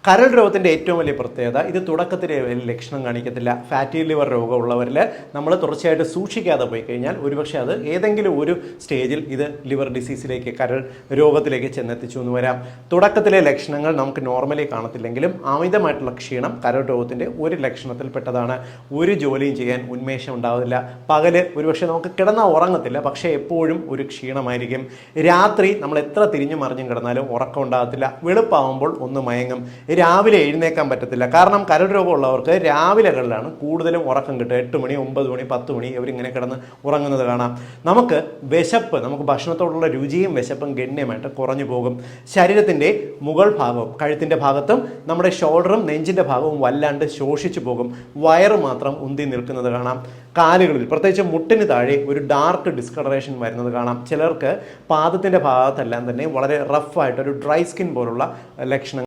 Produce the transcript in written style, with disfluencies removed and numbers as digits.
കരൾ രോഗത്തിൻ്റെ ഏറ്റവും വലിയ പ്രത്യേകത ഇത് തുടക്കത്തിൽ വലിയ ലക്ഷണം കാണിക്കത്തില്ല. ഫാറ്റി ലിവർ രോഗമുള്ളവരിൽ നമ്മൾ തുടർച്ചയായിട്ട് സൂക്ഷിക്കാതെ പോയി കഴിഞ്ഞാൽ ഒരുപക്ഷെ അത് ഏതെങ്കിലും ഒരു സ്റ്റേജിൽ ഇത് ലിവർ ഡിസീസിലേക്ക്, കരൾ രോഗത്തിലേക്ക് ചെന്നെത്തിച്ചു എന്ന് വരാം. തുടക്കത്തിലെ ലക്ഷണങ്ങൾ നമുക്ക് നോർമലി കാണത്തില്ലെങ്കിലും അമിതമായിട്ടുള്ള ക്ഷീണം കരൾ രോഗത്തിൻ്റെ ഒരു ലക്ഷണത്തിൽപ്പെട്ടതാണ്. ഒരു ജോലിയും ചെയ്യാൻ ഉന്മേഷം ഉണ്ടാവില്ല. പകല് ഒരുപക്ഷെ നമുക്ക് കിടന്നാൽ ഉറങ്ങത്തില്ല, പക്ഷേ എപ്പോഴും ഒരു ക്ഷീണമായിരിക്കും. രാത്രി നമ്മൾ എത്ര തിരിഞ്ഞു മറിഞ്ഞും കിടന്നാലും ഉറക്കം ഉണ്ടാകത്തില്ല. വെളുപ്പാവുമ്പോൾ ഒന്ന് മയങ്ങും. രാവിലെ എഴുന്നേക്കാൻ പറ്റത്തില്ല. കാരണം കരൾ രോഗമുള്ളവർക്ക് രാവിലെകളിലാണ് കൂടുതലും ഉറക്കം കിട്ടുക. 8 മണി 9 മണി 10 മണി ഇവരിങ്ങനെ കിടന്ന് ഉറങ്ങുന്നത് കാണാം. നമുക്ക് ഭക്ഷണത്തോടുള്ള രുചിയും വിശപ്പും ഗണ്യമായിട്ട് കുറഞ്ഞു പോകും. ശരീരത്തിൻ്റെ മുകൾ ഭാഗവും കഴുത്തിൻ്റെ ഭാഗത്തും നമ്മുടെ ഷോൾഡറും നെഞ്ചിൻ്റെ ഭാഗവും വല്ലാണ്ട് ശോഷിച്ചു പോകും. വയറ് മാത്രം ഉന്തി നിൽക്കുന്നത് കാണാം. കാലുകളിൽ പ്രത്യേകിച്ച് മുട്ടിന് താഴെ ഒരു ഡാർക്ക് ഡിസ്കളറേഷൻ വരുന്നത് കാണാം. ചിലർക്ക് പാദത്തിൻ്റെ ഭാഗത്തെല്ലാം തന്നെ വളരെ റഫായിട്ട് ഒരു ഡ്രൈ സ്കിൻ പോലുള്ള ലക്ഷണങ്ങൾ